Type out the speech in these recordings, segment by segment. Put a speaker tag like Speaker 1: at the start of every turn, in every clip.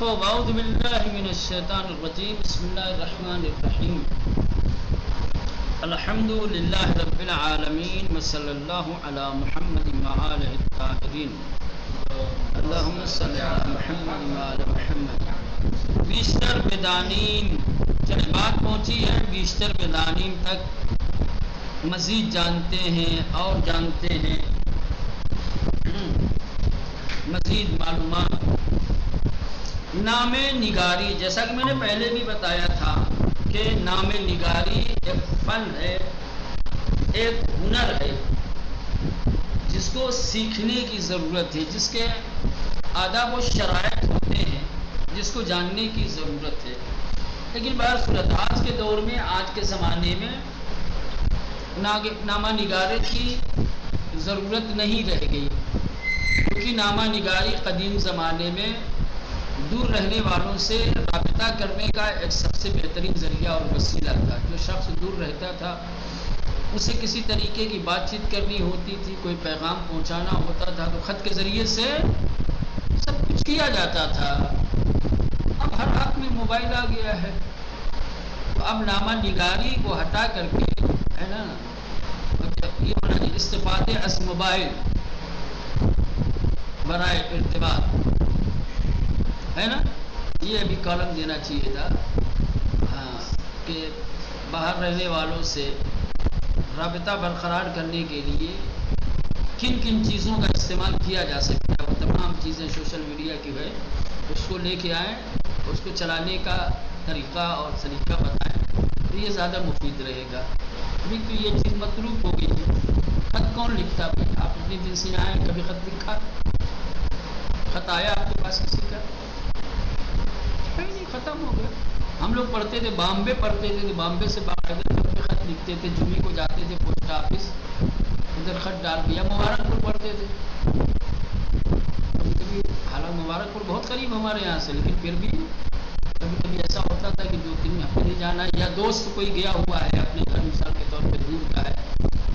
Speaker 1: خوب اعوذ باللہ من الشیطان الرجیم بسم اللہ الرحمن الرحیم الحمد للہ رب العالمین وصلی اللہ علی محمد وآلہ الطاہرین اللہم صلی علی محمد وآل محمد۔ بیشتر بدانیم چلی بات پہنچی ہے بیشتر بدانیم تک، مزید جانتے ہیں اور جانتے ہیں مزید معلومات۔ نام نگاری، جیسا کہ میں نے پہلے بھی بتایا تھا کہ نام نگاری ایک فن ہے، ایک ہنر ہے جس کو سیکھنے کی ضرورت ہے، جس کے آداب و شرائط ہوتے ہیں، جس کو جاننے کی ضرورت ہے۔ لیکن بہرصورت آج کے دور میں، آج کے زمانے میں نامہ نگاری کی ضرورت نہیں رہ گئی، کیونکہ نامہ نگاری قدیم زمانے میں دور رہنے والوں سے رابطہ کرنے کا ایک سب سے بہترین ذریعہ اور وسیلہ تھا۔ جو شخص دور رہتا تھا اسے کسی طریقے کی بات چیت کرنی ہوتی تھی، کوئی پیغام پہنچانا ہوتا تھا تو خط کے ذریعے سے سب کچھ کیا جاتا تھا۔ اب ہر ہاتھ میں موبائل آ گیا ہے، تو اب نامہ نگاری کو ہٹا کر کے ہے نا یہ ہونا چاہیے استفادے از موبائل برائے ارتباط، ہے نا، یہ ابھی کالم دینا چاہیے تھا ہاں، کہ باہر رہنے والوں سے رابطہ برقرار کرنے کے لیے کن کن چیزوں کا استعمال کیا جا سکتا ہے۔ وہ تمام چیزیں سوشل میڈیا کی ہے، اس کو لے کے آئیں، اس کو چلانے کا طریقہ اور سلیقہ بتائیں تو یہ زیادہ مفید رہے گا۔ ابھی تو یہ چیز مطلوب ہو گئی ہے۔ خط کون لکھتا بھائی؟ آپ اپنے دل سے آئیں، کبھی خط لکھا؟ خط آیا آپ کے پاس کسی کا؟ نہیں، ختم ہو گیا۔ ہم لوگ پڑھتے تھے، بامبے پڑھتے تھے تو بامبے سے باقاعدہ خط لکھتے تھے، جمعے کو جاتے تھے پوسٹ آفس، ادھر خط ڈال دیا۔ مبارک پور پڑھتے تھے کبھی کبھی، حالانکہ مبارک پور بہت قریب ہمارے یہاں سے، لیکن پھر بھی کبھی کبھی ایسا ہوتا تھا کہ 2-3 ہفتے نہیں جانا، یا دوست کوئی گیا ہوا ہے اپنے گھر مثال کے طور پہ دور کا ہے،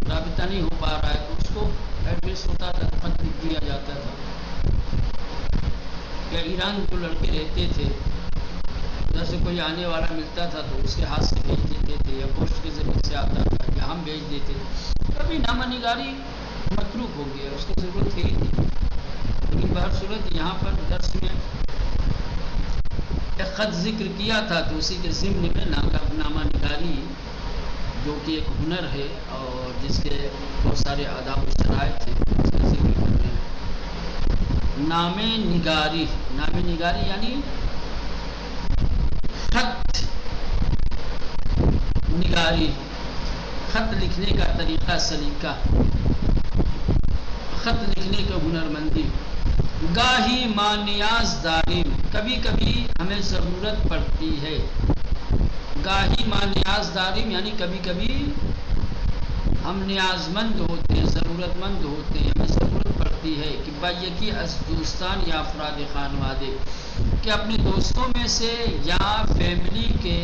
Speaker 1: رابطہ نہیں ہو پا رہا ہے تو اس کو ایڈریس ہوتا تھا، خط لکھ دیا جاتا تھا۔ یا ایران جو لڑکے رہتے تھے ادھر سے کوئی آنے والا ملتا تھا تو اس کے ہاتھ سے بھیج دیتے تھے، یا پوسٹ کے ذریعے سے آتا تھا یا ہم بھیج دیتے تھے۔ کبھی نامہ نگاری متروک ہو گیا، اس کی ضرورت ہے ہی نہیں۔ لیکن بہرصورت یہاں پر درس میں ایک خط ذکر کیا تھا تو اسی کے ضمن میں نامہ نگاری جو کہ ایک ہنر ہے اور جس کے بہت سارے آداب و شرائط ہیں، اس کا ذکر کرتے ہیں۔ نام نگاری، نام نگاری یعنی خط نگاری، خط لکھنے کا طریقہ سلیقہ، خط لکھنے کا ہنرمندی۔ گاہی ما نیاز داریم، کبھی کبھی ہمیں ضرورت پڑتی ہے۔ گاہی ما نیاز داریم یعنی کبھی کبھی ہم نیاز مند ہوتے ہیں، ضرورت مند ہوتے ہیں، ہمیں ضرورت پڑتی ہے کہ بایکی از دوستان یا افراد خانوادے، کہ اپنے دوستوں میں سے یا فیملی کے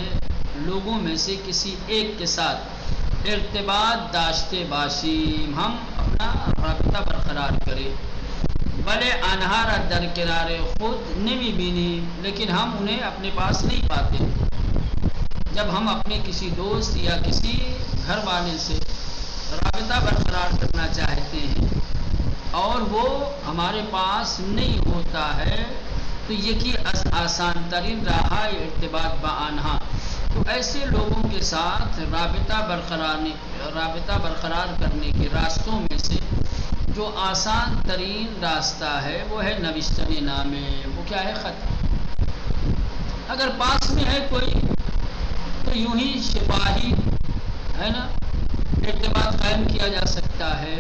Speaker 1: لوگوں میں سے کسی ایک کے ساتھ ارتباط داشتے باشیم، ہم اپنا رابطہ برقرار کریں۔ بلے انہارا در کنارے خود نمی بینی، لیکن ہم انہیں اپنے پاس نہیں پاتے۔ جب ہم اپنے کسی دوست یا کسی گھر والے سے رابطہ برقرار کرنا چاہتے ہیں اور وہ ہمارے پاس نہیں ہوتا ہے تو یکی آسان ترین راہ ارتباط با آنہا، تو ایسے لوگوں کے ساتھ رابطہ برقرار کرنے کے راستوں میں سے جو آسان ترین راستہ ہے وہ ہے نوشتن نامے۔ وہ کیا ہے؟ خط۔ اگر پاس میں ہے کوئی تو یوں ہی شفاہی ہے نا ارتباط قائم کیا جا سکتا ہے،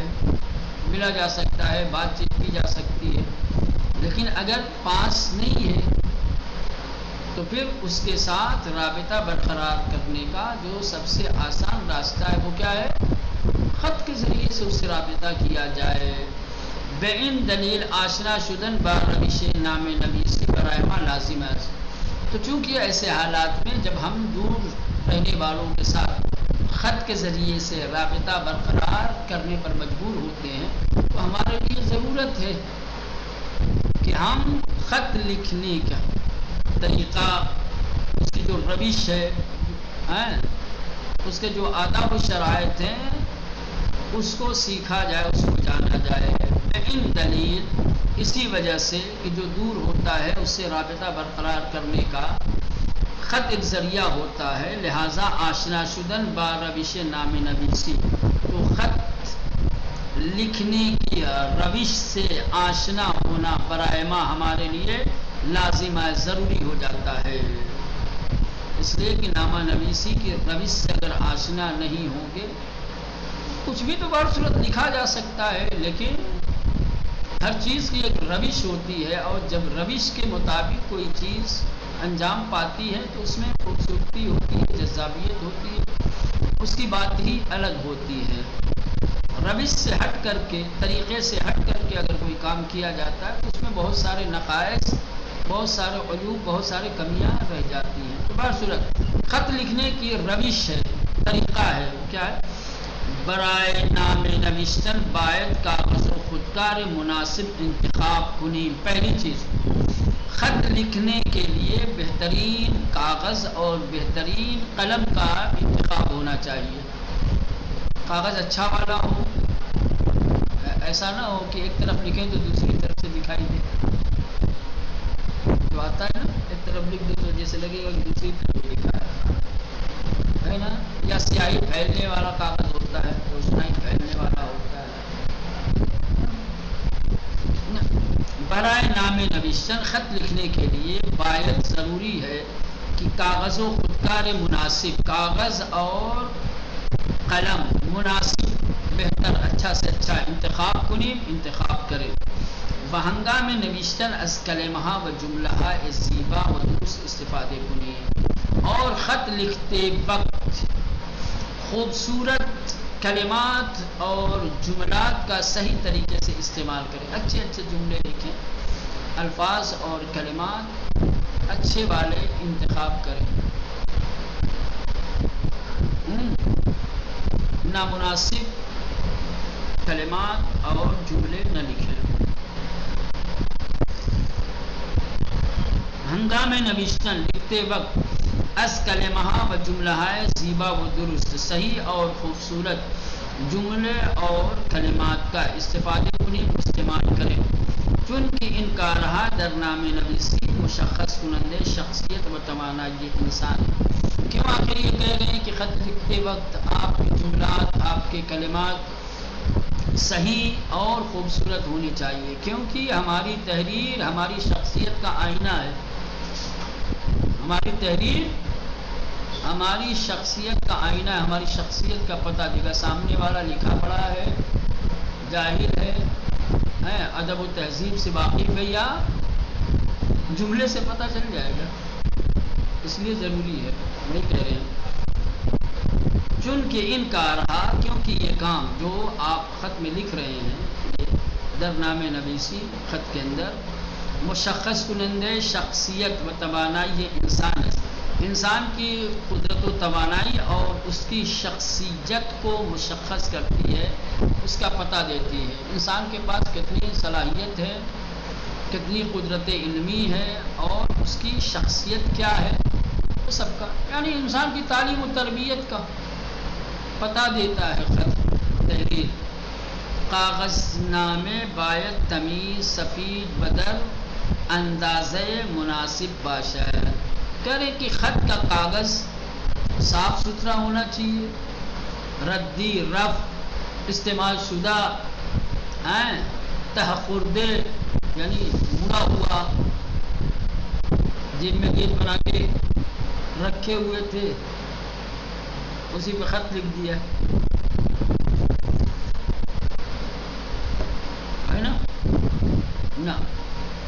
Speaker 1: ملا جا سکتا ہے، بات چیت کی جا سکتی ہے۔ لیکن اگر پاس نہیں ہے تو پھر اس کے ساتھ رابطہ برقرار کرنے کا جو سب سے آسان راستہ ہے وہ کیا ہے؟ خط کے ذریعے سے اس سے رابطہ کیا جائے۔ بے ان دلیل آشنا شدن با روش نام نویسی برائے ما لازم ہے۔ تو چونکہ ایسے حالات میں جب ہم دور رہنے والوں کے ساتھ خط کے ذریعے سے رابطہ برقرار کرنے پر مجبور ہوتے ہیں تو ہمارے لیے ضرورت ہے کہ ہم خط لکھنے کا طریقہ، اس کی جو روش ہے، اس کے جو آداب و شرائط ہیں، اس کو سیکھا جائے، اس کو جانا جائے۔ ان دلیل، اسی وجہ سے کہ جو دور ہوتا ہے اس سے رابطہ برقرار کرنے کا خط ایک ذریعہ ہوتا ہے، لہٰذا آشنا شدن با روش نام نویسی، تو خط لکھنے کی روش سے آشنا ہونا برائے ما ہمارے لیے لازم ہے، ضروری ہو جاتا ہے۔ اس لیے کہ نامہ نویسی کی روش سے اگر آشنا نہیں ہوں گے، کچھ بھی تو بہت صورت لکھا جا سکتا ہے، لیکن ہر چیز کی ایک روش ہوتی ہے، اور جب روش کے مطابق کوئی چیز انجام پاتی ہے تو اس میں خوبصورتی ہوتی ہے، جذابیت ہوتی ہے، اس کی بات ہی الگ ہوتی ہے۔ روش سے ہٹ کر کے، طریقے سے ہٹ کر کے اگر کوئی کام کیا جاتا ہے تو اس میں بہت سارے نقائص، بہت سارے عیوب، بہت سارے کمیاں رہ جاتی ہیں۔ تو بہرصورت خط لکھنے کی روش ہے، طریقہ ہے، کیا ہے؟ برائے نام نوشتن باید کاغذ و خودکار مناسب انتخاب کنی۔ پہلی چیز، خط لکھنے کے لیے بہترین کاغذ اور بہترین قلم کا انتخاب ہونا چاہیے۔ کاغذ اچھا والا ہو، ایسا نہ ہو کہ ایک طرف لکھیں تو دوسری طرف سے دکھائی دے، جو آتا ہے نا، ایک طرف لکھ دو تو جیسے لگے گا کہ دوسری طرف لکھا ہے نا، یا سیاہی پھیلنے والا کاغذ ہوتا ہے، روشنائی پھیلنے والا ہوتا ہے۔ برائے نام نویشن، خط لکھنے کے لیے باید ضروری ہے کہ کاغذ و خودکار مناسب، کاغذ اور قلم مناسب، بہتر، اچھا سے اچھا انتخاب کنیم، انتخاب کرے۔ بہنگام نویشتن از کلمہ و جملہ زیبا و درست استفادے کنیم، اور خط لکھتے وقت خوبصورت کلمات اور جملات کا صحیح طریقے سے استعمال کریں، اچھے اچھے جملے لکھیں، الفاظ اور کلمات اچھے والے انتخاب کریں، نامناسب کلمات اور جملے نہ لکھیں۔ ہنگام نویشتن، لکھتے وقت، از کلمہ و جملہ زیبا و درست، صحیح اور خوبصورت جملے اور کلمات کا استعمال کریں، چونکہ ان کا رہا در نام نویسی مشخص کنندے شخصیت و توانائی انسان ہے۔ کیوں آخر یہ کہہ رہے ہیں کہ خط لکھتے وقت آپ کے جملات، آپ کے کلمات صحیح اور خوبصورت ہونی چاہیے، کیونکہ ہماری تحریر ہماری شخصیت کا آئینہ ہے۔ ہماری تحریر ہماری شخصیت کا آئینہ ہے، ہماری شخصیت کا پتہ دے گا۔ سامنے والا لکھا پڑھا ہے، جاہل ہے، ادب و تہذیب سے واقف ہے، یا جملے سے پتہ چل جائے گا۔ اس لیے ضروری ہے، وہی کہہ رہے ہیں، چونکہ ان کا رہا، کیونکہ یہ کام جو آپ خط میں لکھ رہے ہیں، در نام نویسی خط کے اندر مشخص کنندے شخصیت و توانائی انسان ہے، انسان کی قدرت و توانائی اور اس کی شخصیت کو مشخص کرتی ہے، اس کا پتہ دیتی ہے، انسان کے پاس کتنی صلاحیت ہے، کتنی قدرت علمی ہے، اور اس کی شخصیت کیا ہے، وہ سب کا، یعنی انسان کی تعلیم و تربیت کا پتہ دیتا ہے خط، تحریر۔ کاغذ نامے باید تمیز، سفید بدر، اندازے مناسب باشد، کرے کہ خط کا کاغذ صاف ستھرا ہونا چاہیے، ردی، رف، استعمال شدہ، تحقردے یعنی مڑا ہوا، جن میں گیٹ بنا کے رکھے ہوئے تھے اسی پہ خط لکھ دیا ہے نا، نہ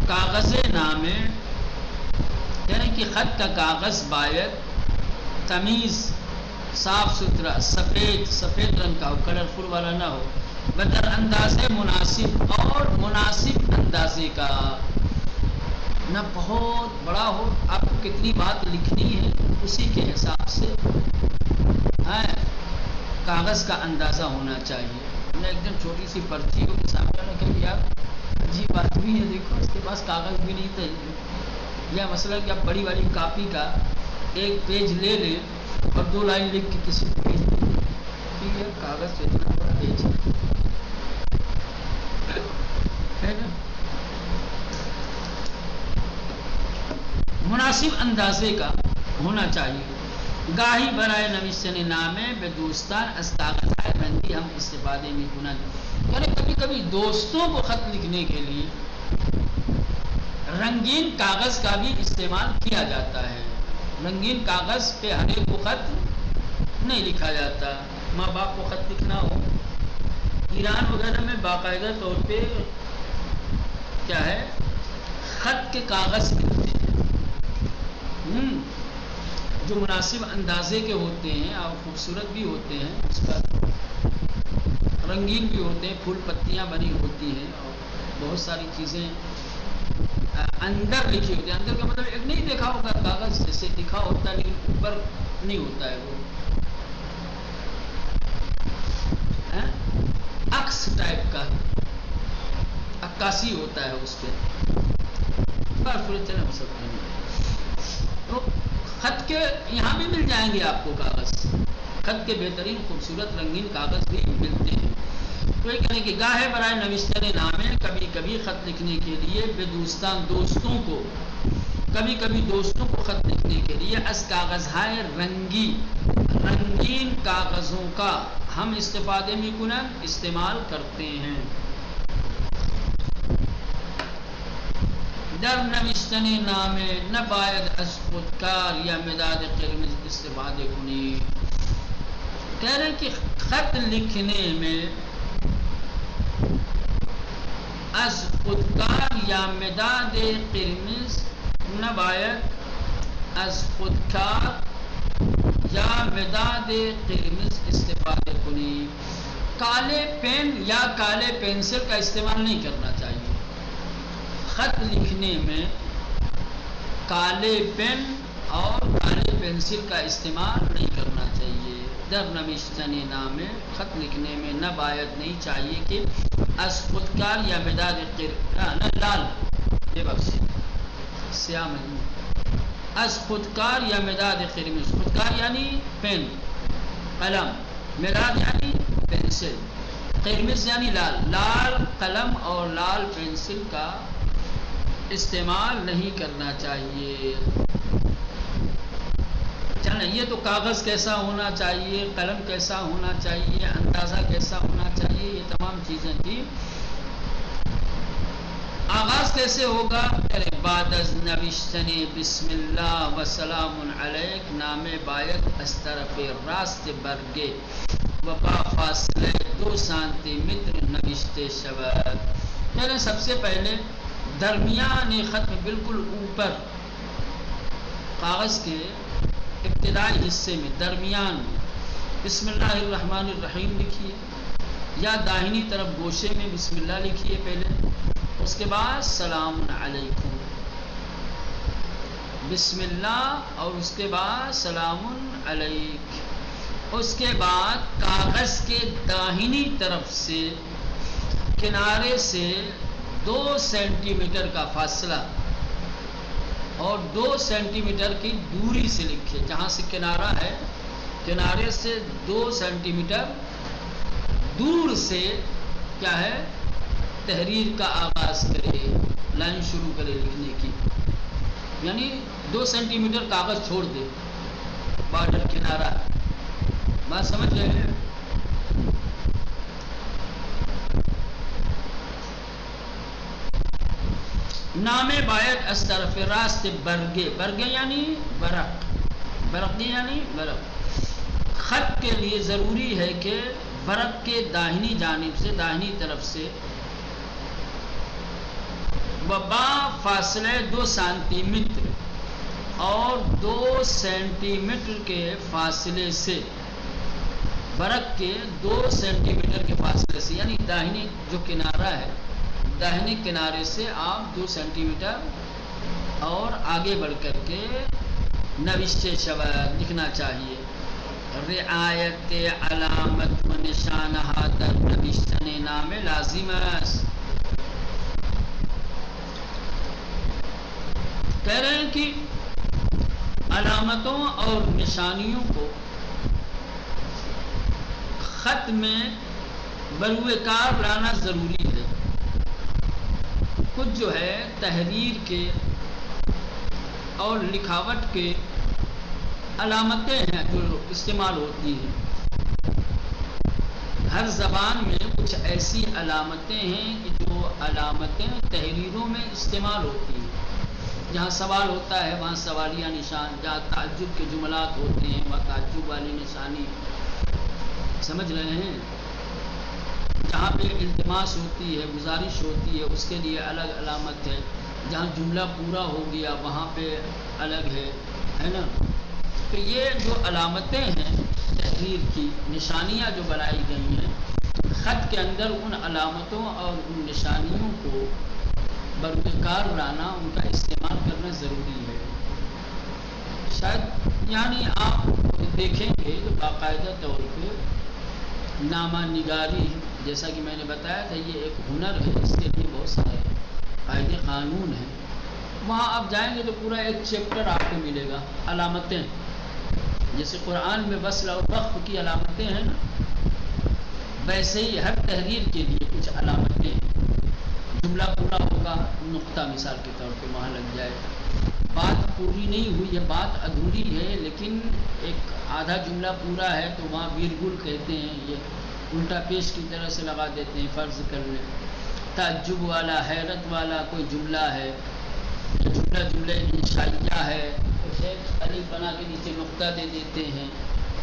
Speaker 1: کاغذ نامے یعنی کہ خط کا کاغذ باید تمیز، صاف ستھرا، سفید رنگ کا ہو، کلرفل والا نہ ہو، بدر اندازے مناسب، اور مناسب اندازے کا، نہ بہت بڑا ہو، آپ کو کتنی بات لکھنی ہے اسی کے حساب سے کاغذ کا اندازہ ہونا چاہیے، نہ ایک دم چھوٹی سی پرچی ہو کہ سامنے رکھے، یار عجیب بات بھی ہے، دیکھو اس کے پاس کاغذ بھی نہیں تھا، یا مثلا کہ آپ بڑی والی کاپی کا ایک پیج لے لیں اور 2 لائن لکھ کے کسی کو بھیج دیں، ٹھیک ہے، کاغذ پہ اتنا بڑا پیج ہے نا۔ مناسب اندازے کا ہونا چاہیے۔ گاہی برائے نوشتن نامے بے دوستان از کاغذ رنگی ہم استفادے میں کنن، یعنی کبھی کبھی دوستوں کو خط لکھنے کے لیے رنگین کاغذ کا بھی استعمال کیا جاتا ہے۔ رنگین کاغذ پہ ہر ایک کو خط نہیں لکھا جاتا۔ ماں باپ کو خط لکھنا ہو، ایران وغیرہ میں باقاعدہ طور پہ کیا ہے، خط کے کاغذ ملتے ہیں جو مناسب اندازے کے ہوتے ہیں اور خوبصورت بھی ہوتے ہیں، اس پر رنگین بھی ہوتے ہیں، پھول پتیاں بنی ہوتی ہیں اور بہت ساری چیزیں اندر لکھی ہوتی ہیں۔ اندر کا مطلب ایک نہیں دیکھا ہوگا کاغذ جیسے لکھا ہوتا ہے لیکن اوپر نہیں ہوتا ہے، وہ عکس ٹائپ کا عکاسی ہوتا ہے اس پہ، تو خط کے یہاں بھی مل جائیں گے آپ کو کاغذ، خط کے بہترین خوبصورت رنگین کاغذ بھی ملتے ہیں۔ تو یہ کہنے کہ گاہے برائے نوشتن نامے، کبھی کبھی خط لکھنے کے لیے بے دوستان دوستوں کو، کبھی کبھی دوستوں کو خط لکھنے کے لیے از کاغذ ہے رنگی، رنگین کاغذوں کا ہم استفادے میں کنن استعمال کرتے ہیں۔ در نوشتن نامے نباید از خودکار یا مداد قرمز استفادے کنی، کہہ رہے کہ خط لکھنے میں از خودکار یا مداد قرمز نباید از خودکار یا مداد قرمز استفادے کنی، کالے پین یا کالے پینسل کا استعمال نہیں کرنا چاہیے۔ خط لکھنے میں کالے پین اور کالے پینسل کا استعمال نہیں کرنا چاہیے۔ در نوشتن نامے، خط لکھنے میں نہ باید نہیں چاہیے کہ از خودکار یا مداد لال یہ بخش سیاہ مجموع از خودکار یا مداد قرمز، خودکار یعنی پین قلم، مداد یعنی پینسل، قرمز یعنی لال، لال قلم اور لال پینسل کا استعمال نہیں کرنا چاہیے۔ چلیں، یہ تو کاغذ کیسا ہونا چاہیے، قلم کیسا ہونا چاہیے، اندازہ کیسا ہونا چاہیے، یہ تمام چیزیں تھی۔ آغاز کیسے ہوگا؟ بعد از نوشتن بسم اللہ و سلام علیک نامے باید از طرف راست برگے و با فاصلے 2 سانتی متر نوشتے شود، یعنی سب سے پہلے درمیان خط میں بالکل اوپر کاغذ کے ابتدائی حصے میں درمیان بسم اللہ الرحمن الرحیم لکھیے، یا داہنی طرف گوشے میں بسم اللہ لکھیے پہلے، اس کے بعد سلام علیکم، بسم اللہ اور اس کے بعد سلام علیک، اس کے بعد کاغذ کے داہنی طرف سے کنارے سے 2 سینٹی میٹر کا فاصلہ اور 2 سینٹی میٹر کی دوری سے لکھے، جہاں سے کنارہ ہے کنارے سے 2 سینٹی میٹر دور سے کیا ہے تحریر کا آغاز کرے، لائن شروع کرے لکھنے کی، یعنی 2 سینٹی میٹر کاغذ چھوڑ دے، بارڈر کنارہ، بات سمجھ رہے ہیں؟ نامے باید از طرف راست برگے، برگے یعنی برق، برقی یعنی برق، خط کے لیے ضروری ہے کہ برق کے داہنی جانب سے، داہنی طرف سے با فاصلے 2 سانتی میٹر اور 2 سینٹی میٹر کے فاصلے سے، برق کے 2 سینٹی میٹر کے فاصلے سے، یعنی داہنی جو کنارہ ہے داہنے کنارے سے آپ 2 سینٹی میٹر اور آگے بڑھ کر کے نوشتے شود لکھنا چاہیے۔ رعایت علامت و نشانہ در نوشتن نامے لازم است، کہہ رہے ہیں کہ علامتوں اور نشانیوں کو خط میں بروئے کار لانا ضروری ہے. کچھ جو ہے تحریر کے اور لکھاوٹ کے علامتیں ہیں جو استعمال ہوتی ہیں. ہر زبان میں کچھ ایسی علامتیں ہیں کہ جو علامتیں تحریروں میں استعمال ہوتی ہیں. جہاں سوال ہوتا ہے وہاں سوالیہ نشان، جہاں تعجب کے جملات ہوتے ہیں وہاں تعجب والی نشانی. سمجھ رہے ہیں؟ جہاں پہ التماس ہوتی ہے، گزارش ہوتی ہے، اس کے لیے الگ علامت ہے. جہاں جملہ پورا ہو گیا وہاں پہ الگ ہے نا. تو یہ جو علامتیں ہیں تحریر کی، نشانیاں جو بنائی گئی ہیں خط کے اندر، ان علامتوں اور ان نشانیوں کو بروئے کار لانا، ان کا استعمال کرنا ضروری ہے. شاید یعنی آپ دیکھیں گے تو باقاعدہ طور پہ نامہ نگاری، جیسا کہ میں نے بتایا تھا، یہ ایک ہنر ہے. اس کے لیے بہت سارے قاعدے قانون ہیں. وہاں آپ جائیں گے تو پورا ایک چیپٹر آپ کو ملے گا علامتیں. جیسے قرآن میں وصل اور وقف کی علامتیں ہیں نا، ویسے ہی ہر تحریر کے لیے کچھ علامتیں ہیں. جملہ پورا ہوگا، نقطہ مثال کے طور پہ وہاں لگ جائے. بات پوری نہیں ہوئی ہے، بات ادھوری ہے، لیکن ایک آدھا جملہ پورا ہے تو وہاں ویرگل کہتے ہیں، یہ الٹا پیش کی طرح سے لگا دیتے ہیں. فرض کر لیں تعجب والا، حیرت والا کوئی جملہ ہے، جملہ انشائیہ ہے، الف بنا کے نیچے نقطہ دے دیتے ہیں.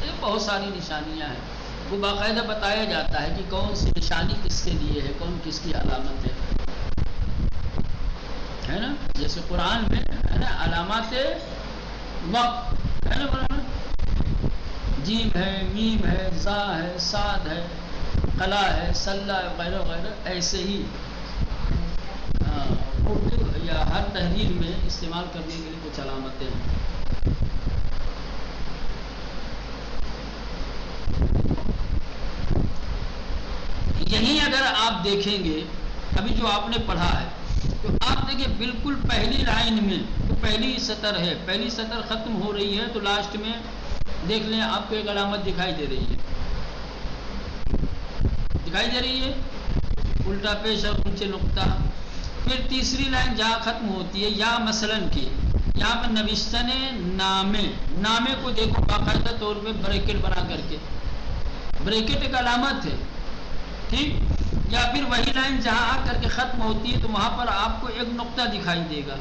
Speaker 1: یہ بہت ساری نشانیاں ہیں. وہ باقاعدہ بتایا جاتا ہے کہ کون سی نشانی کس کے لیے ہے، کون کس کی علامت ہے نا. جیسے قرآن میں ہے نا علامات وقف ہے نا، قرآن جیم ہے، میم ہے، زا ہے، صاد ہے، قلا ہے، سلہ وغیرہ وغیرہ. ایسے ہی اردو یا ہر تحریر میں استعمال کرنے کے لیے کچھ علامتیں ہیں. یہیں اگر آپ دیکھیں گے ابھی جو آپ نے پڑھا ہے تو آپ دیکھیں بالکل پہلی لائن میں تو پہلی سطر ہے، پہلی سطر ختم ہو رہی ہے تو لاسٹ میں دیکھ لیں آپ کو ایک علامت دکھائی دے رہی ہے، دکھائی دے رہی ہے الٹا پیش اور نیچے نقطہ. پھر تیسری لائن جہاں ختم ہوتی ہے یا مثلاً کی، یہاں پر نوشتن نامے کو دیکھو باقاعدہ طور پہ بریکٹ بنا کر کے، بریکٹ ایک علامت ہے. ٹھیک. یا پھر وہی لائن جہاں آ کر کے ختم ہوتی ہے تو وہاں پر آپ کو ایک نقطہ دکھائی دے گا.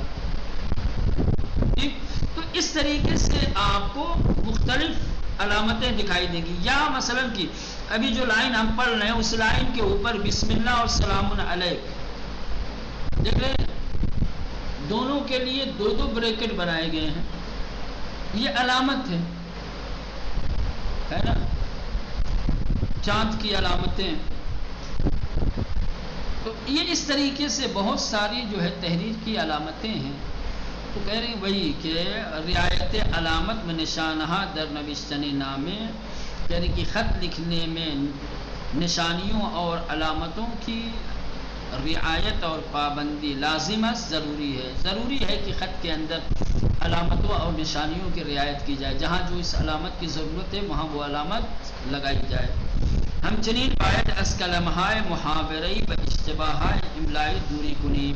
Speaker 1: ٹھیک. تو اس طریقے سے آپ کو مختلف علامتیں دکھائی دیں گی. یا مثلاً کی ابھی جو لائن ہم پڑھ رہے ہیں اس لائن کے اوپر بسم اللہ اور سلام علیک دیکھ لیں، دونوں کے لیے دو دو بریکٹ بنائے گئے ہیں. یہ علامت ہے نا، چاند کی علامتیں. تو یہ اس طریقے سے بہت ساری جو ہے تحریر کی علامتیں ہیں. تو کہہ رہے ہیں وہی کہ رعایت علامت میں نشانہ در نوشتن نامے، یعنی کہ خط لکھنے میں نشانیوں اور علامتوں کی رعایت اور پابندی لازمت ضروری ہے. ضروری ہے کہ خط کے اندر علامتوں اور نشانیوں کی رعایت کی جائے. جہاں جو اس علامت کی ضرورت ہے وہاں وہ علامت لگائی جائے. ہم چنین باید از کلمہائے محاورہی و اشتباہائے املائی دوری کنی.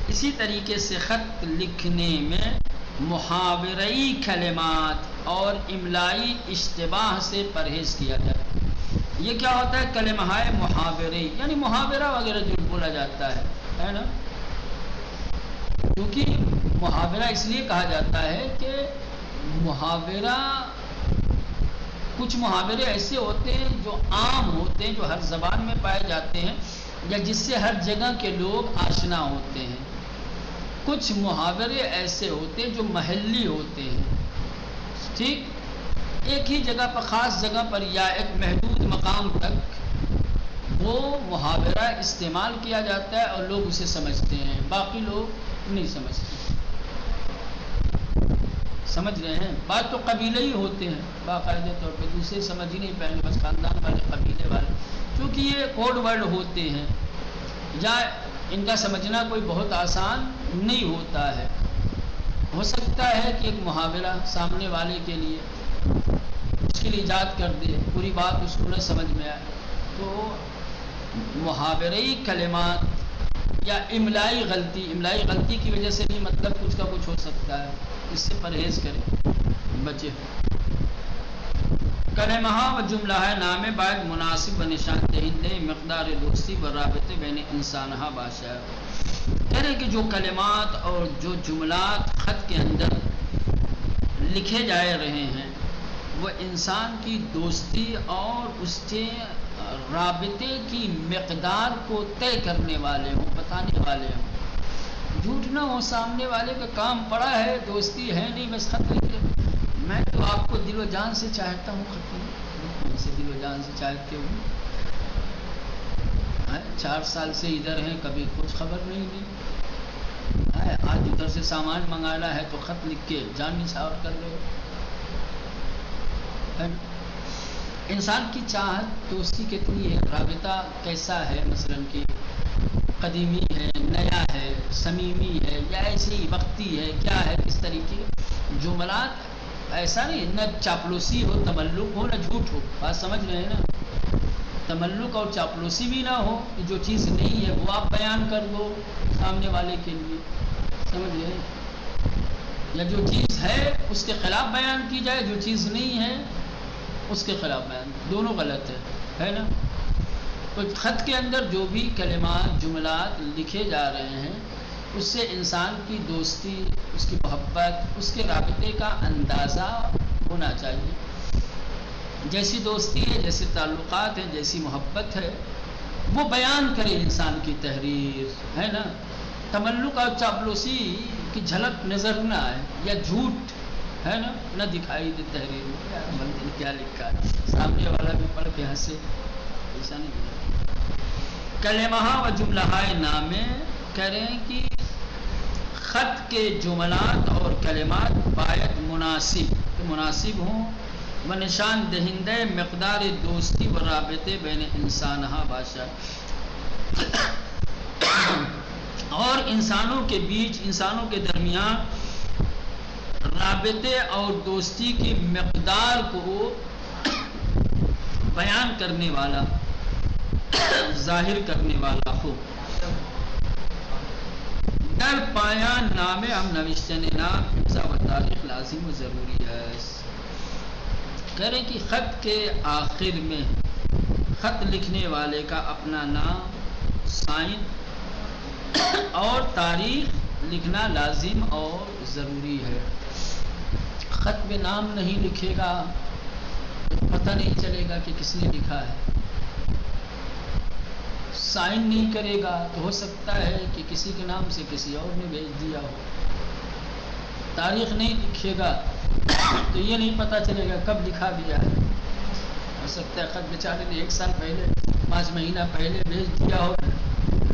Speaker 1: اسی طریقے سے خط لکھنے میں محاورہی کلمات اور املائی اشتباہ سے پرہیز کیا جائے. یہ کیا ہوتا ہے؟ کلمہائے محاورہی یعنی محاورہ وغیرہ جو بولا جاتا ہے نا. کیونکہ محاورہ اس لیے کہا جاتا ہے کہ محاورہ، کچھ محاورے ایسے ہوتے ہیں جو عام ہوتے ہیں، جو ہر زبان میں پائے جاتے ہیں یا جس سے ہر جگہ کے لوگ آشنا ہوتے ہیں. کچھ محاورے ایسے ہوتے ہیں جو محلی ہوتے ہیں. ٹھیک. ایک ہی جگہ پر، خاص جگہ پر یا ایک محدود مقام تک وہ محاورہ استعمال کیا جاتا ہے اور لوگ اسے سمجھتے ہیں، باقی لوگ نہیں سمجھتے. سمجھ رہے ہیں؟ بات تو قبیلے ہی ہوتے ہیں باقاعدہ طور پہ، دوسرے سمجھ ہی نہیں پائیں گے، بس خاندان والے، قبیلے والے، کیونکہ یہ کوڈ ورڈ ہوتے ہیں یا ان کا سمجھنا کوئی بہت آسان نہیں ہوتا ہے. ہو سکتا ہے کہ ایک محاورہ سامنے والے کے لیے مشکل ایجاد کر دے، پوری بات اس کو نہ سمجھ میں آئے، تو محاورئی کلمات یا املائی غلطی کی وجہ سے بھی مطلب کچھ کا کچھ ہو سکتا ہے، اس سے پرہیز کریں، بچے۔ کلمہ و جملہ نام باید مناسب و نشان دہندے مقدار دوستی و رابطے بین انسانہ باشا۔ کہہ رہے کہ جو کلمات اور جو جملات خط کے اندر لکھے جائے رہے ہیں وہ انسان کی دوستی اور اس کے رابطے کی مقدار کو طے کرنے والے ہوں، بتانے والے ہوں۔ جھوٹ نہ ہو، سامنے والے کا کام پڑا ہے، دوستی ہے نہیں، بس خط لکھ دے، میں تو آپ کو دل و جان سے چاہتا ہوں، خط کون سے دل و جان سے چاہتے ہوں؟ 4 سال سے ادھر ہیں، کبھی کچھ خبر نہیں دی، آج ادھر سے سامان منگانا ہے تو خط لکھ کے جان نثار کر رہے ہو۔ انسان کی چاہت دوستی کتنی ہے، رابطہ کیسا ہے، مثلا کہ قدیمی ہے، نیا ہے، صمیمی ہے، یا ایسی وقتی ہے، کیا ہے، کس طریقے جملات۔ ایسا نہیں نہ چاپلوسی ہو، تملق ہو، نہ جھوٹ ہو، بات سمجھ رہے ہیں نا، تملق اور چاپلوسی بھی نہ ہو کہ جو چیز نہیں ہے وہ آپ بیان کر دو سامنے والے کے لیے، سمجھ رہے ہیں، یا جو چیز ہے اس کے خلاف بیان کی جائے، جو چیز نہیں ہے اس کے خلاف بیان، دونوں غلط ہے نا۔ تو خط کے اندر جو بھی کلمات جملات لکھے جا رہے ہیں اس سے انسان کی دوستی، اس کی محبت، اس کے رابطے کا اندازہ ہونا چاہیے۔ جیسی دوستی ہے، جیسے تعلقات ہیں، جیسی محبت ہے، وہ بیان کرے انسان کی تحریر، ہے نا۔ تملق اور چاپلوسی کی جھلک نظر نہ آئے، یا جھوٹ ہے نا نہ دکھائی دے تحریر میں، بندے نے کیا لکھا ہے، سامنے والا بھی پڑھ کے ہنسے، ایسا نہیں ہے۔ کلمہ و جملہ نامے کہہ رہے ہیں کہ خط کے جملات اور کلمات باید مناسب ہوں و نشان دہندہ مقدار دوستی و رابطے بین انسانہ باشا، اور انسانوں کے بیچ، انسانوں کے درمیان رابطے اور دوستی کی مقدار کو بیان کرنے والا، ظاہر کرنے والا ہو۔ در پایان نام ہم نوشتن نام امضا و تاریخ لازم و ضروری ہے۔ کہہ رہے کہ خط کے آخر میں خط لکھنے والے کا اپنا نام، سائن اور تاریخ لکھنا لازم اور ضروری ہے۔ خط میں نام نہیں لکھے گا پتہ نہیں چلے گا کہ کس نے لکھا ہے، سائن نہیں کرے گا تو ہو سکتا ہے کہ کسی کے نام سے کسی اور نے بھیج دیا ہو، تاریخ نہیں لکھے گا تو یہ نہیں پتہ چلے گا کب لکھا دیا ہے، ہو سکتا ہے خط بیچارے نے 1 سال پہلے، 5 مہینہ پہلے بھیج دیا ہو،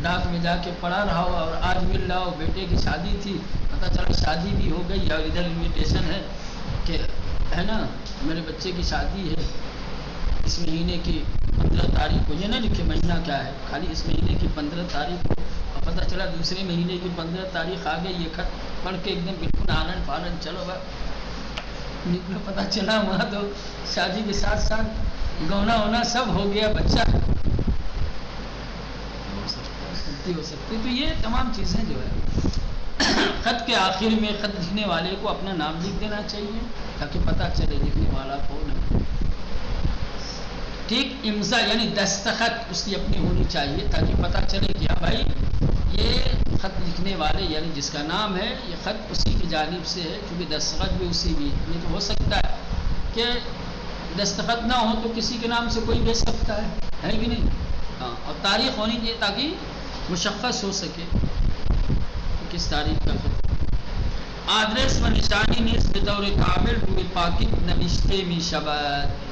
Speaker 1: ڈاک میں جا کے پڑھا رہا ہو، اور آج مل رہا ہو، بیٹے کی شادی تھی، پتہ چلا شادی بھی ہو گئی، اور ادھر انویٹیشن ہے کہ ہے نا میرے بچے کی شادی ہے اس مہینے کی 15 تاریخ کو، یہ نہ لکھے مہینہ کیا ہے، خالی اس مہینے کی 15 تاریخ کو، اور پتہ چلا دوسرے مہینے کی 15 تاریخ آ گئی، یہ خط پڑھ کے ایک دم بالکل آنند فانند چلو بھائی نکلو، پتہ چلا وہاں تو شادی کے ساتھ ساتھ گونا ہونا سب ہو گیا، بچہ ہو سکتی۔ تو یہ تمام چیزیں جو ہے خط کے آخر میں خط لکھنے والے کو اپنا نام لکھ دینا چاہیے تاکہ پتہ چلے لکھنے والا کون ہے۔ ٹھیک، امضا یعنی دستخط اس کی اپنی ہونی چاہیے تاکہ پتہ چلے کہ ہاں بھائی یہ خط لکھنے والے یعنی جس کا نام ہے یہ خط اسی کی جانب سے ہے، کیونکہ دستخط بھی اسی بھی، نہیں تو ہو سکتا ہے کہ دستخط نہ ہو تو کسی کے نام سے کوئی بھیج سکتا ہے کہ نہیں، ہاں، اور تاریخ ہونی چاہیے تاکہ مشخص ہو سکے کس تاریخ کا خط۔ آدریس و نشانی نیز بطور کامل روی پاکٹ نوشتے می شود،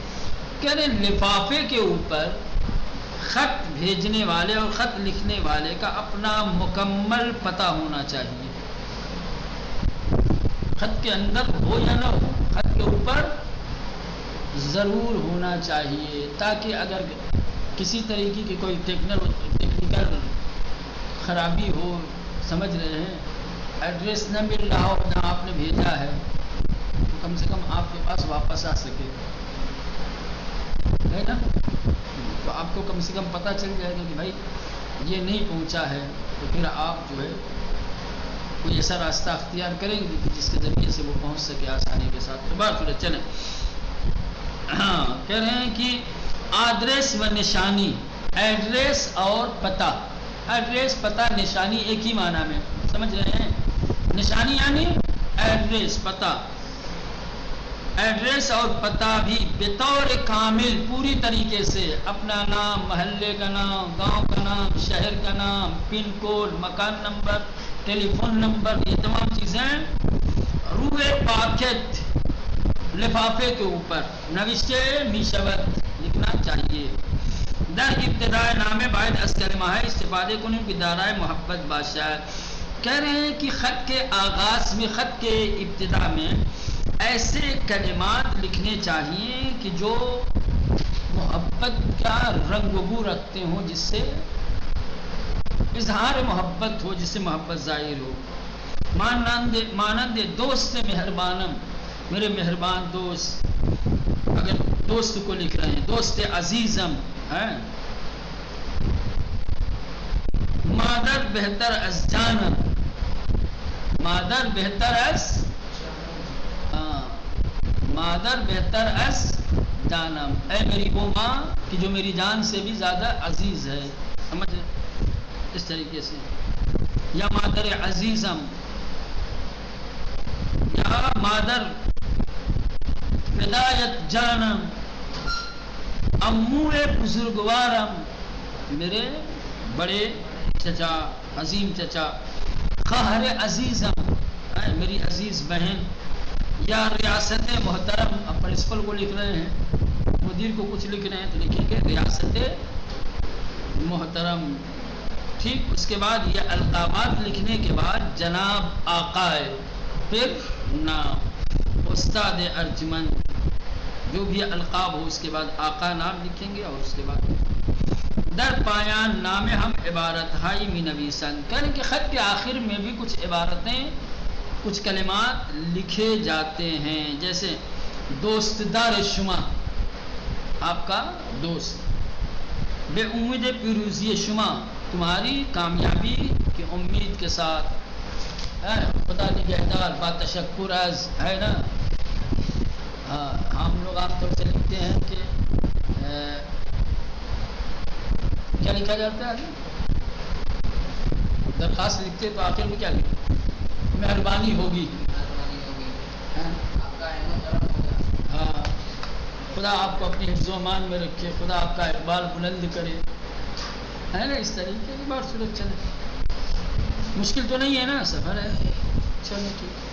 Speaker 1: کہ لفافے کے اوپر خط بھیجنے والے اور خط لکھنے والے کا اپنا مکمل پتہ ہونا چاہیے، خط کے اندر ہو یا نہ ہو، خط کے اوپر ضرور ہونا چاہیے تاکہ اگر کسی طریقے کی کوئی ٹیکنیکل خرابی ہو، سمجھ رہے ہیں، ایڈریس نہ مل رہا ہو، نہ آپ نے بھیج پاس واپس آ سکے، ہے نا؟ تو آپ کو کم سے کم پتہ چل جائے گا کہ بھائی یہ نہیں پہنچا ہے، تو پھر آپ جو ہے کوئی ایسا راستہ اختیار کریں گے کہ جس کے ذریعے سے وہ پہنچ سکے آسانی کے ساتھ۔ تو بات سنیں چلیں، ہاں کہہ رہے ہیں کہ ایڈریس و نشانی، ایڈریس اور پتہ، ایڈریس پتہ نشانی ایک ہی معنی میں، سمجھ رہے ہیں؟ نشانی یعنی ایڈریس پتہ، ایڈریس اور پتہ بھی بطور کامل پوری طریقے سے، اپنا نام، محلے کا نام، گاؤں کا نام، شہر کا نام، پن کوڈ، مکان نمبر، ٹیلی فون نمبر، یہ تمام چیزیں روئے پاکٹ لفافے کے اوپر نوشتے میشوت لکھنا چاہیے۔ در ابتدائے نام باعث از کلمہ ہے استفادے کنوں کی دارائے محبت بادشاہ۔ کہہ رہے ہیں کہ خط کے آغاز میں، خط کے ابتدا میں ایسے کلمات لکھنے چاہیے کہ جو محبت کا رنگ و بو رکھتے ہوں، جس سے اظہار محبت ہو، جس سے محبت ظاہر ہو۔ مانند دوست مہربانم، میرے مہربان دوست، اگر دوست کو لکھ رہے ہیں، دوست عزیزم ہے، مادر بہتر از جانم، مادر بہتر از، مادر بہتر از جانم، اے میری وہ ماں کہ جو میری جان سے بھی زیادہ عزیز ہے، سمجھ اس طریقے سے، یا مادر عزیزم، یا مادر ہدایت جانم، امو بزرگوارم، میرے بڑے چچا، عظیم چچا، خواہر عزیزم، میری عزیز بہن، یا ریاست محترم، اب پرنسپل کو لکھ رہے ہیں، مدیر کو کچھ لکھ رہے ہیں تو لکھیں گے ریاست محترم، ٹھیک۔ اس کے بعد یہ القابات لکھنے کے بعد جناب آقا ہے، پھر نام، استاد ارجمند، جو بھی القاب ہو اس کے بعد آقا نام لکھیں گے، اور اس کے بعد در پایان نام ہم عبارت ہائی می نویسن، کہنے کہ خط کے آخر میں بھی کچھ عبارتیں، کچھ کلمات لکھے جاتے ہیں، جیسے دوست دار شما، آپ کا دوست، بے امید پیروزی شما، تمہاری کامیابی کی امید کے ساتھ، خدا نگہدار، با تشکر از، ہے نا؟ ہم لوگ عام طور سے لکھتے ہیں کہ کیا لکھا جاتا ہے؟ درخواست لکھتے تو آخر میں کیا لکھتے؟ مہربانی ہوگی، ہاں، خدا آپ کو اپنی حفظ و امان میں رکھے، خدا آپ کا اقبال بلند کرے، ہے نا؟ اس طریقے کی بات صورت چلے، مشکل تو نہیں ہے نا، سفر ہے، چلو ٹھیک۔